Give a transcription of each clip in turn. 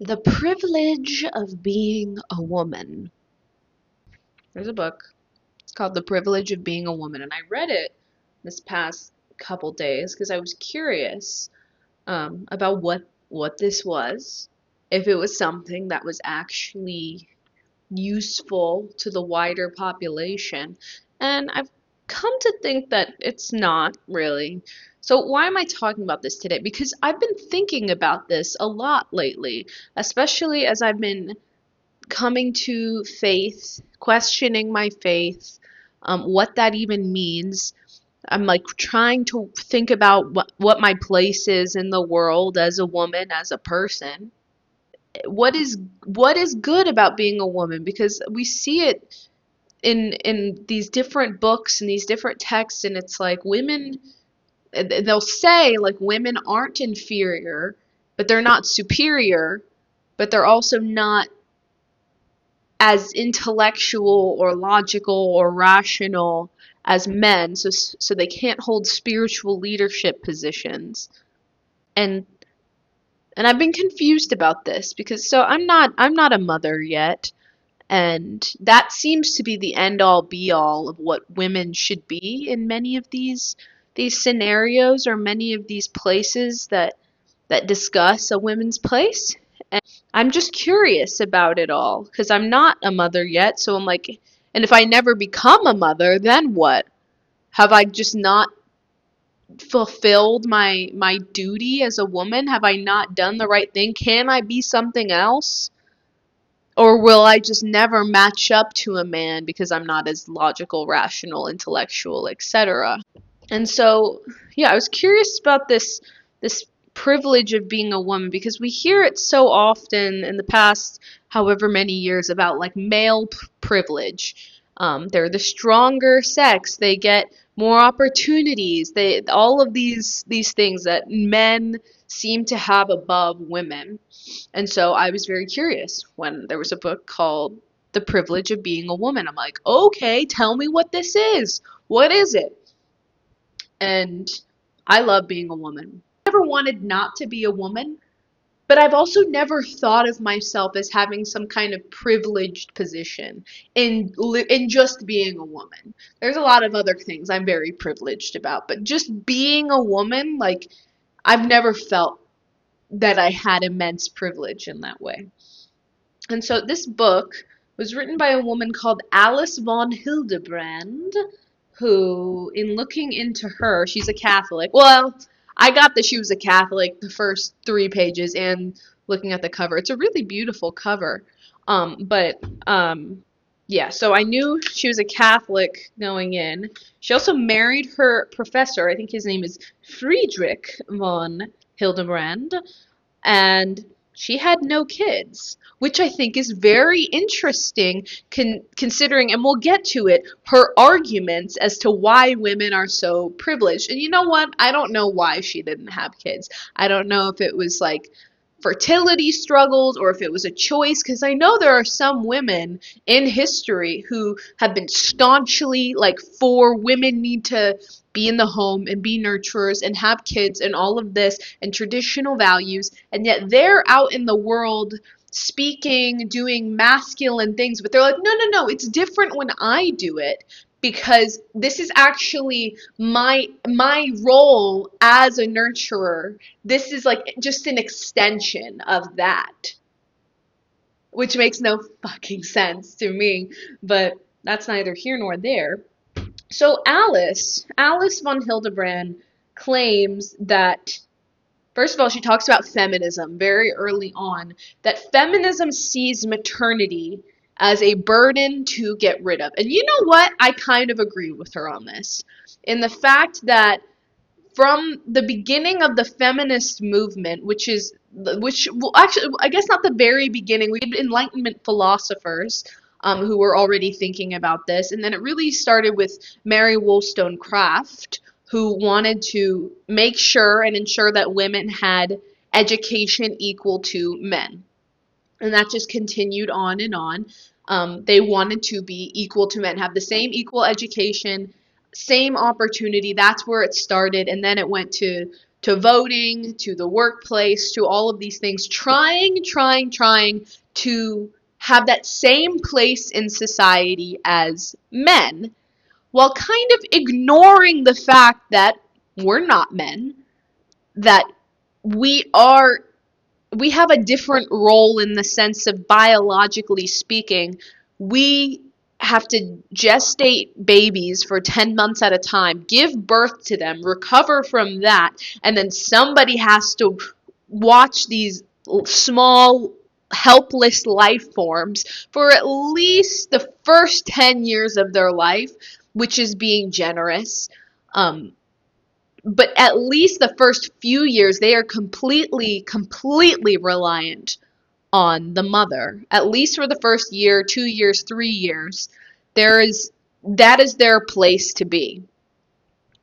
The Privilege of Being a Woman. There's a book. It's called The Privilege of Being a Woman, and I read it this past couple days because I was curious about what this was, if it was something that was actually useful to the wider population, and I've come to think that it's not really. So why am I talking about this today? Because I've been thinking about this a lot lately, especially as I've been coming to faith, questioning my faith, what that even means. I'm like trying to think about what my place is in the world as a woman, as a person. What is good about being a woman? Because we see it in these different books and these different texts, and it's like women. They'll say like women aren't inferior, but they're not superior, but they're also not as intellectual or logical or rational as men, so they can't hold spiritual leadership positions. And and I've been confused about this because I'm not a mother yet, and that seems to be the end all be all of what women should be in many of these scenarios or many of these places that discuss a women's place. I'm just curious about it all because I'm not a mother yet. So I'm like, and if I never become a mother, then what? Have I just not fulfilled my duty as a woman? Have I not done the right thing? Can I be something else? Or will I just never match up to a man because I'm not as logical, rational, intellectual, etc.? And so, yeah, I was curious about this privilege of being a woman because we hear it so often in the past however many years about like male privilege. They're the stronger sex. They get more opportunities. They all of these things that men seem to have above women. And so I was very curious when there was a book called The Privilege of Being a Woman. I'm like, okay, tell me what this is. What is it? And I love being a woman. I never wanted not to be a woman, but I've also never thought of myself as having some kind of privileged position in just being a woman. There's a lot of other things I'm very privileged about, but just being a woman, like I've never felt that I had immense privilege in that way. And so this book was written by a woman called Alice von Hildebrand, who, in looking into her, she's a Catholic. Well, I got that she was a Catholic the first 3 pages and looking at the cover. It's a really beautiful cover. But yeah, so I knew she was a Catholic going in. She also married her professor. I think his name is Friedrich von Hildebrand, and she had no kids, which I think is very interesting considering, and we'll get to it, her arguments as to why women are so privileged. And you know what? I don't know why she didn't have kids. I don't know if it was like fertility struggles or if it was a choice, because I know there are some women in history who have been staunchly like for women need to be in the home and be nurturers and have kids and all of this and traditional values, and yet they're out in the world speaking, doing masculine things, but they're like, no, no, no, it's different when I do it because this is actually my role as a nurturer. This is like just an extension of that, which makes no fucking sense to me, but that's neither here nor there. So Alice von Hildebrand claims that, first of all, she talks about feminism very early on, that feminism sees maternity as a burden to get rid of. And you know what? I kind of agree with her on this. In the fact that from the beginning of the feminist movement, which well, actually, I guess not the very beginning, we had Enlightenment philosophers who were already thinking about this, and then it really started with Mary Wollstonecraft, who wanted to make sure and ensure that women had education equal to men. And that just continued on and on. They wanted to be equal to men, have the same equal education, same opportunity. That's where it started, and then it went to voting, to the workplace, to all of these things, trying to have that same place in society as men, while kind of ignoring the fact that we're not men, that we are we have a different role in the sense of, biologically speaking, we have to gestate babies for 10 months at a time, give birth to them, recover from that, and then somebody has to watch these small, helpless life forms for at least the first 10 years of their life, which is being generous. But at least the first few years, they are completely reliant on the mother. At least for the first year, 2 years, 3 years, there is that is their place to be.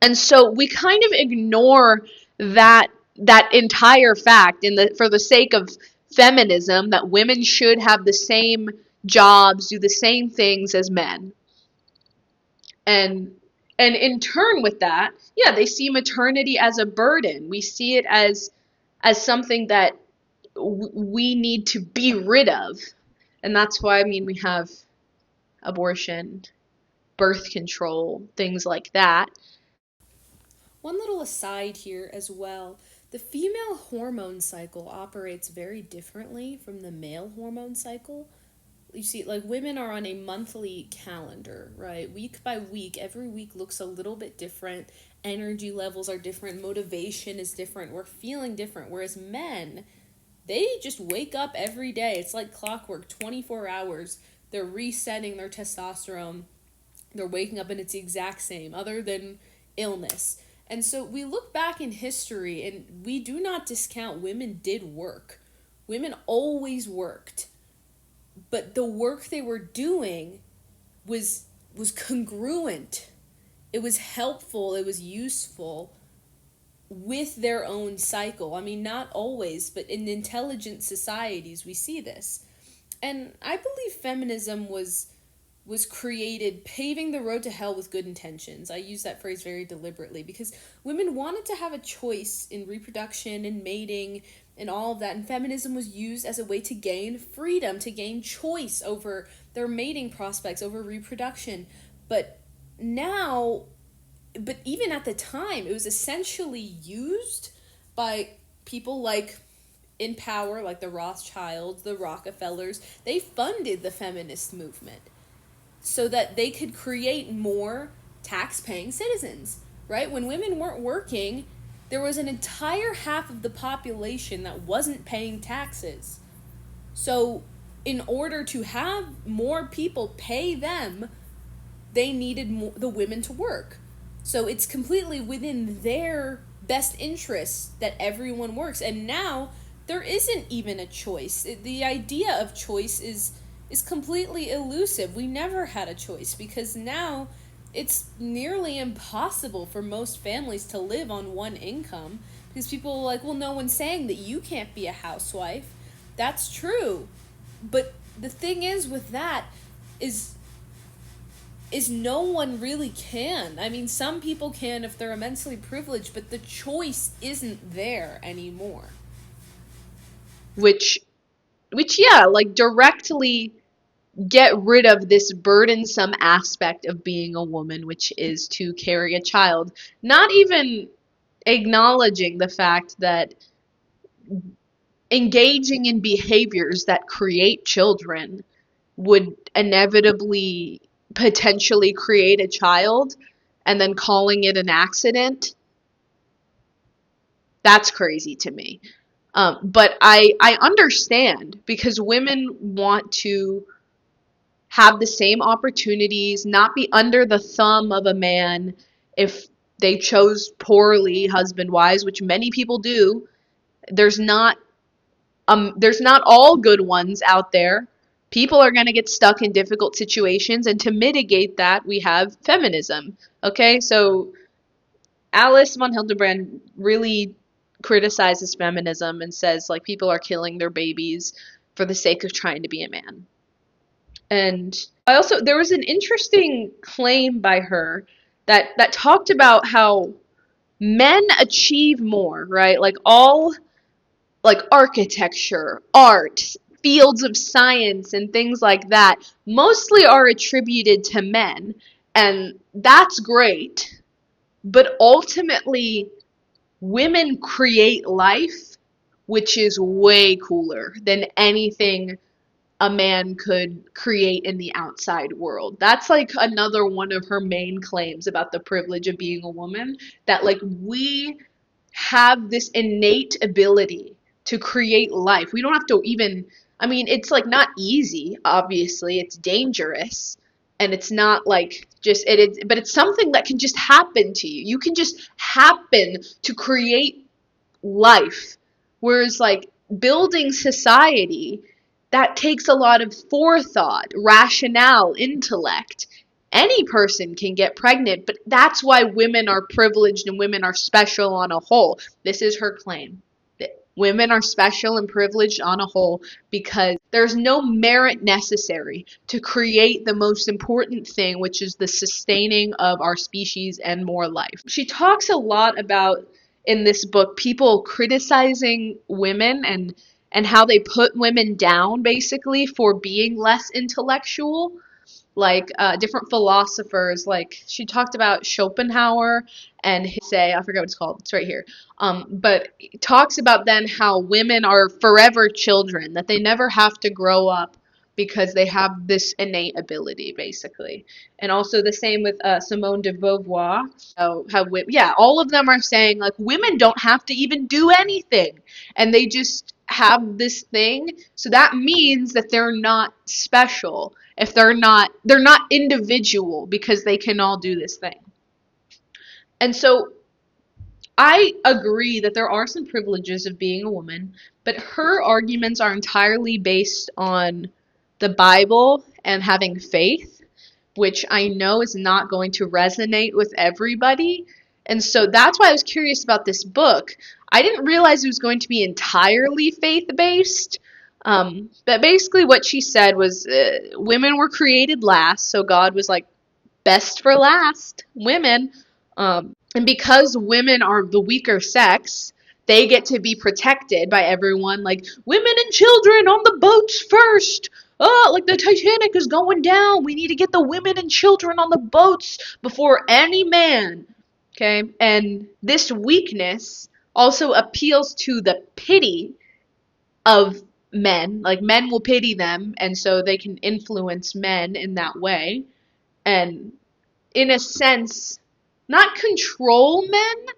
And so we kind of ignore that entire fact in the for the sake of feminism, that women should have the same jobs, do the same things as men. And and in turn with that, yeah, they see maternity as a burden. We see it as something that we need to be rid of. And that's why, I mean, we have abortion, birth control, things like that. One little aside here as well, the female hormone cycle operates very differently from the male hormone cycle. You see, like, women are on a monthly calendar, right? Week by week, every week looks a little bit different. Energy levels are different, motivation is different, we're feeling different. Whereas men, they just wake up every day. It's like clockwork, 24 hours. They're resetting their testosterone. They're waking up and it's the exact same, other than illness. And so we look back in history and we do not discount women did work. Women always worked. But the work they were doing was congruent. It was helpful, it was useful with their own cycle. I mean, not always, but in intelligent societies we see this. And I believe feminism was created paving the road to hell with good intentions. I use that phrase very deliberately because women wanted to have a choice in reproduction and mating and all of that, and feminism was used as a way to gain freedom, to gain choice over their mating prospects, over reproduction. But now, but even at the time, it was essentially used by people like in power, like the Rothschilds, the Rockefellers. They funded the feminist movement so that they could create more tax-paying citizens, right? When women weren't working, there was an entire half of the population that wasn't paying taxes. So, in order to have more people pay them, they needed the women to work. So, it's completely within their best interest that everyone works. And now, there isn't even a choice. The idea of choice is completely elusive. We never had a choice because now it's nearly impossible for most families to live on one income because people are like, well, no one's saying that you can't be a housewife. That's true. But the thing is with that is no one really can. I mean, some people can if they're immensely privileged, but the choice isn't there anymore. which which yeah, like, directly get rid of this burdensome aspect of being a woman, which is to carry a child, not even acknowledging the fact that engaging in behaviors that create children would inevitably potentially create a child, and then calling it an accident. That's crazy to me. But I understand, because women want to have the same opportunities, not be under the thumb of a man if they chose poorly husband wise, which many people do. There's not there's not all good ones out there. People are going to get stuck in difficult situations, and to mitigate that, we have feminism. Okay? So Alice von Hildebrand really criticizes feminism and says, like, people are killing their babies for the sake of trying to be a man. And I also, there was an interesting claim by her that talked about how men achieve more, right? Like all like architecture, art, fields of science, and things like that mostly are attributed to men. And that's great. But ultimately, women create life, which is way cooler than anything a man could create in the outside world. That's like another one of her main claims about the privilege of being a woman, that like we have this innate ability to create life. We don't have to even, I mean, it's like not easy, obviously. It's dangerous. And it's not like just it is, but it's something that can just happen to you. You can just happen to create life. Whereas, like, building society, that takes a lot of forethought, rationale, intellect. Any person can get pregnant, but that's why women are privileged and women are special on a whole. This is her claim. Women are special and privileged on a whole because there's no merit necessary to create the most important thing, which is the sustaining of our species and more life. She talks a lot about in this book people criticizing women and how they put women down basically for being less intellectual, like different philosophers. Like she talked about Schopenhauer and his say, I forget what it's called, it's right here, but talks about then how women are forever children, that they never have to grow up because they have this innate ability basically. And also the same with Simone de Beauvoir, yeah, all of them are saying like women don't have to even do anything and they just have this thing, so that means that they're not special. If they're not individual because they can all do this thing. And so I agree that there are some privileges of being a woman, but her arguments are entirely based on the Bible and having faith, which I know is not going to resonate with everybody. And so that's why I was curious about this book. I didn't realize it was going to be entirely faith based. But basically, what she said was women were created last, so God was like, best for last, women. And because women are the weaker sex, they get to be protected by everyone. Like, women and children on the boats first. Oh, like the Titanic is going down. We need to get the women and children on the boats before any man. Okay? And this weakness also appeals to the pity of men. Like, men will pity them, and so they can influence men in that way. And in a sense, not control men,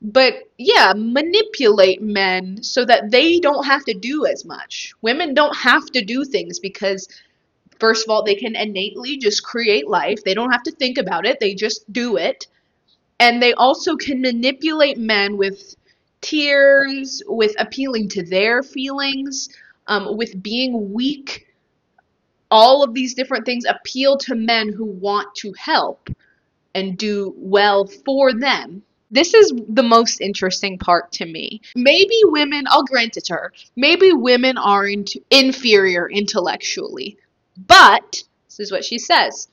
but yeah, manipulate men so that they don't have to do as much. Women don't have to do things because, first of all, they can innately just create life. They don't have to think about it, they just do it. And they also can manipulate men with tears, with appealing to their feelings, with being weak. All of these different things appeal to men who want to help and do well for them. This is the most interesting part to me. Maybe women, I'll grant it to her, maybe women are inferior intellectually. But, this is what she says,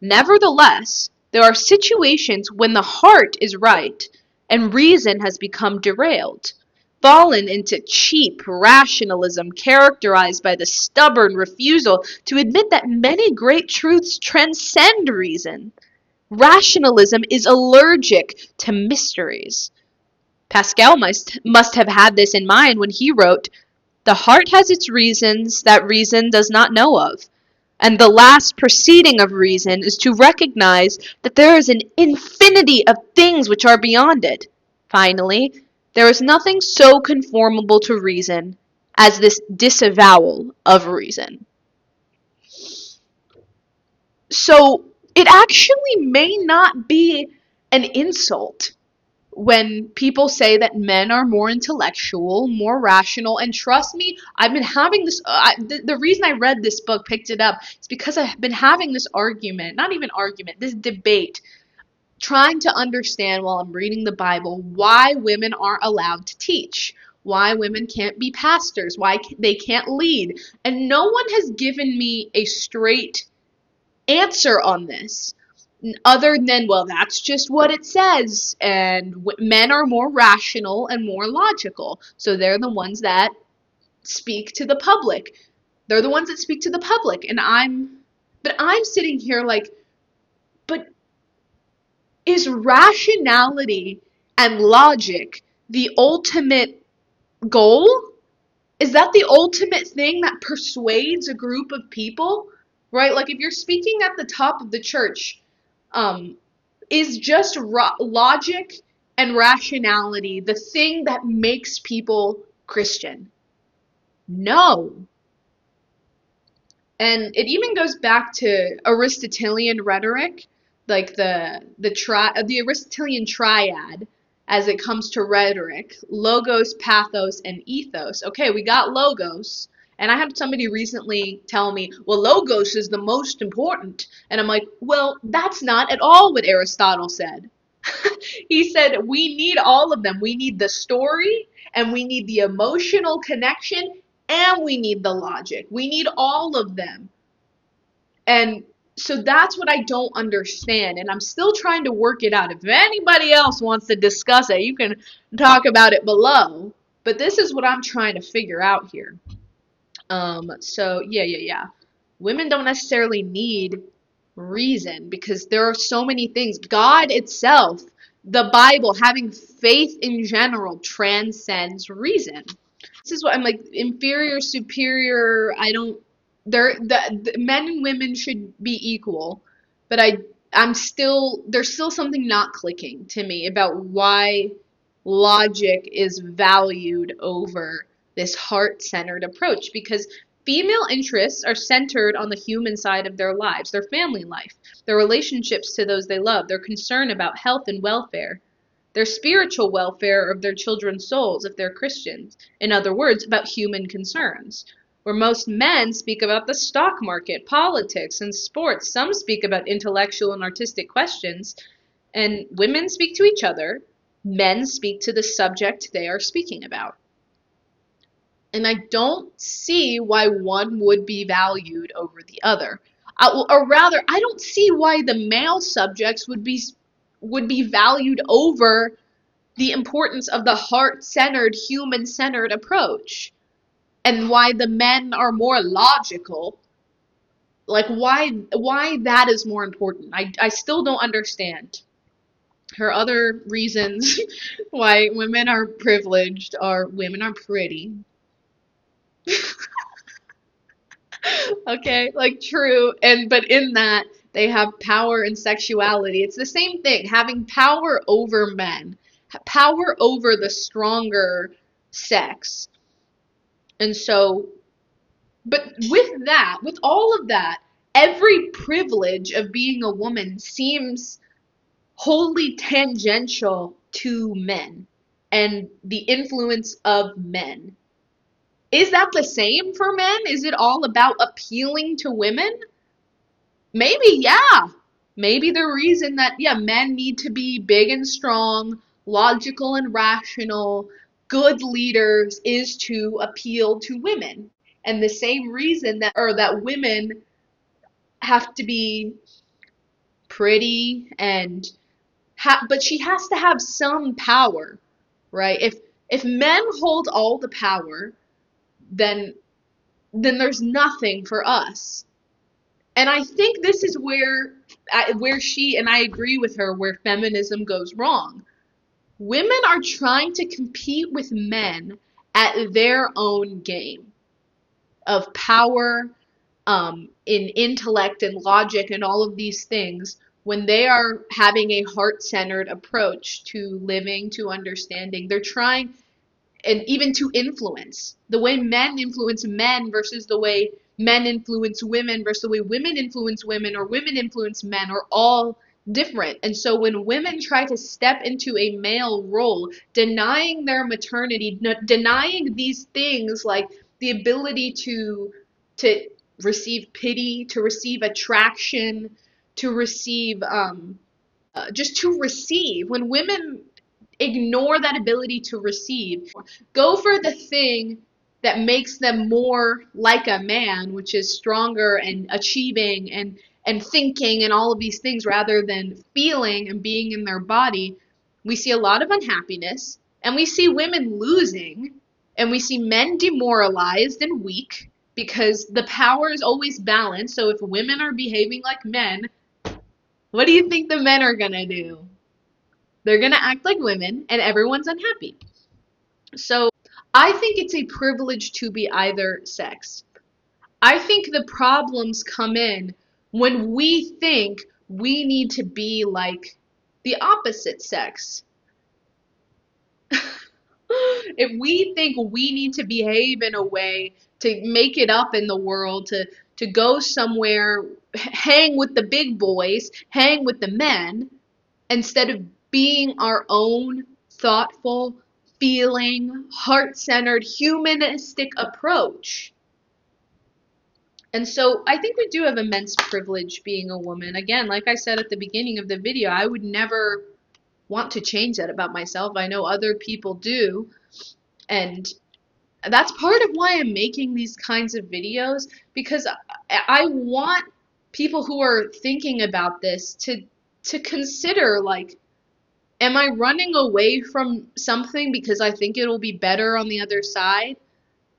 nevertheless, there are situations when the heart is right and reason has become derailed, fallen into cheap rationalism characterized by the stubborn refusal to admit that many great truths transcend reason. Rationalism is allergic to mysteries. Pascal must have had this in mind when he wrote, "The heart has its reasons that reason does not know of, and the last proceeding of reason is to recognize that there is an infinity of things which are beyond it. Finally, there is nothing so conformable to reason as this disavowal of reason." So it actually may not be an insult when people say that men are more intellectual, more rational. And trust me, I've been having this. The reason I read this book, picked it up, is because I've been having this argument, not even argument, this debate, trying to understand while I'm reading the Bible why women aren't allowed to teach. Why women can't be pastors, why they can't lead. And no one has given me a straight answer on this. other than, well, that's just what it says, and men are more rational and more logical, so they're the ones that speak to the public. They're the ones that speak to the public, and I'm sitting here like, but is rationality and logic the ultimate goal? Is that the ultimate thing that persuades a group of people? Right? Like if you're speaking at the top of the church, um, is just logic and rationality the thing that makes people Christian? No. And it even goes back to Aristotelian rhetoric, like the Aristotelian triad as it comes to rhetoric: logos, pathos, and ethos. Okay, we got logos, and I had somebody recently tell me, well, logos is the most important. And I'm like, well, that's not at all what Aristotle said. He said we need all of them. We need the story, and we need the emotional connection, and we need the logic. We need all of them. And so that's what I don't understand. And I'm still trying to work it out. If anybody else wants to discuss it, you can talk about it below. But this is what I'm trying to figure out here. So yeah. Women don't necessarily need reason because there are so many things. God itself, the Bible, having faith in general transcends reason. This is what I'm like, inferior, superior. I don't. The men and women should be equal, but I'm still there's still something not clicking to me about why logic is valued over this heart-centered approach, because female interests are centered on the human side of their lives, their family life, their relationships to those they love, their concern about health and welfare, their spiritual welfare of their children's souls if they're Christians. In other words, about human concerns. Where most men speak about the stock market, politics, and sports, some speak about intellectual and artistic questions, and women speak to each other, men speak to the subject they are speaking about. And I don't see why one would be valued over the other. Or rather, I don't see why the male subjects would be valued over the importance of the heart-centered, human-centered approach, and why the men are more logical. Like why that is more important. I still don't understand. Her other reasons why women are privileged are women are pretty. Okay, like true, and but in that they have power and sexuality. It's the same thing, having power over men, power over the stronger sex. And so, but with all of that, every privilege of being a woman seems wholly tangential to men and the influence of men. Is that the same for men? Is it all about appealing to women? Maybe, yeah. Maybe the reason that, yeah, men need to be big and strong, logical and rational, good leaders is to appeal to women. And the same reason that women have to be pretty and but she has to have some power, right? If men hold all the power, then there's nothing for us. And I think this is where she, and I agree with her, where feminism goes wrong. Women are trying to compete with men at their own game of power, in intellect and logic and all of these things, when they are having a heart-centered approach to living, to understanding. They're trying, and even to influence. The way men influence men versus the way men influence women versus the way women influence women or women influence men are all different. And so when women try to step into a male role, denying their maternity, denying these things like the ability to receive pity, to receive attraction, to receive just to receive. When women ignore that ability to receive, go for the thing that makes them more like a man, which is stronger and achieving and thinking and all of these things rather than feeling and being in their body, we see a lot of unhappiness and we see women losing and we see men demoralized and weak because the power is always balanced. So if women are behaving like men, what do you think the men are gonna do? They're gonna act like women and everyone's unhappy. So I think it's a privilege to be either sex. I think the problems come in when we think we need to be like the opposite sex. If we think we need to behave in a way to make it up in the world, to go somewhere, hang with the big boys, hang with the men, instead of being our own thoughtful, feeling, heart-centered, humanistic approach. And so I think we do have immense privilege being a woman. Again, like I said at the beginning of the video, I would never want to change that about myself. I know other people do. And that's part of why I'm making these kinds of videos, because I want people who are thinking about this to consider, like, am I running away from something because I think it'll be better on the other side?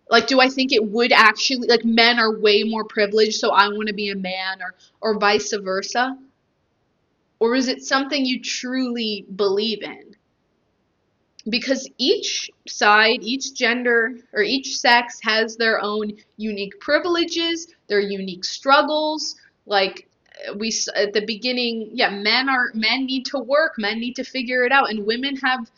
Like, do I think it would actually, like, men are way more privileged, so I want to be a man, or vice versa? Or is it something you truly believe in? Because each side, each gender, or each sex has their own unique privileges, their unique struggles. Like we at the beginning, yeah, men need to work, men need to figure it out, and women have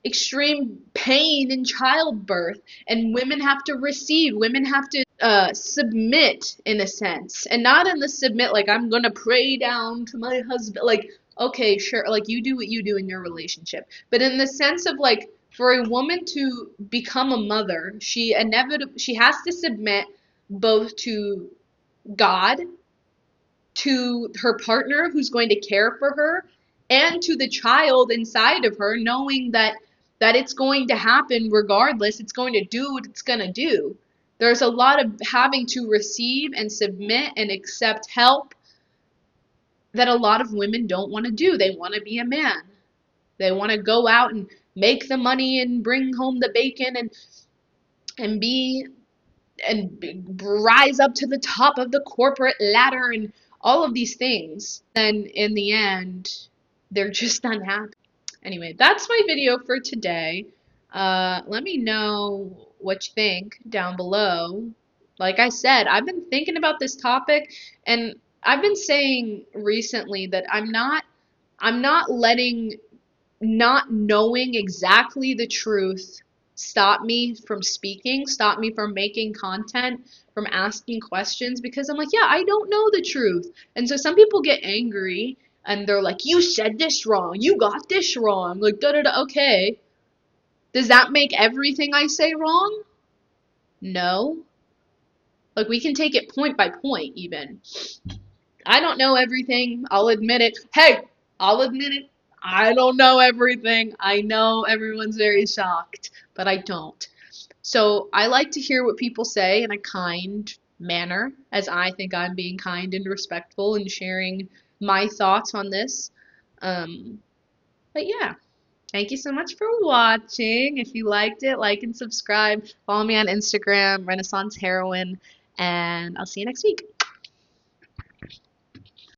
extreme pain in childbirth, and women have to receive, women have to submit in a sense, and not in the submit like I'm gonna pray down to my husband, like okay, sure, like you do what you do in your relationship, but in the sense of like for a woman to become a mother, she has to submit both to God, to her partner who's going to care for her, and to the child inside of her, knowing that it's going to happen regardless. It's going to do what it's going to do. There's a lot of having to receive and submit and accept help that a lot of women don't want to do. They want to be a man. They want to go out and make the money and bring home the bacon and be and rise up to the top of the corporate ladder and all of these things. Then in the end, they're just unhappy. Anyway, that's my video for today. Let me know what you think down below. Like I said, I've been thinking about this topic, and I've been saying recently that I'm not letting not knowing exactly the truth stop me from speaking, stop me from making content, from asking questions, because I'm like, yeah, I don't know the truth. And so some people get angry and they're like, you said this wrong, you got this wrong, like da da da. Okay, does that make everything I say wrong? No. Like we can take it point by point even. I don't know everything. I'll admit it. Hey, I'll admit it. I don't know everything. I know everyone's very shocked, but I don't. So I like to hear what people say in a kind manner, as I think I'm being kind and respectful and sharing my thoughts on this. Um, but yeah, thank you so much for watching. If you liked it, like and subscribe. Follow me on Instagram, Renaissance Heroine, and I'll see you next week.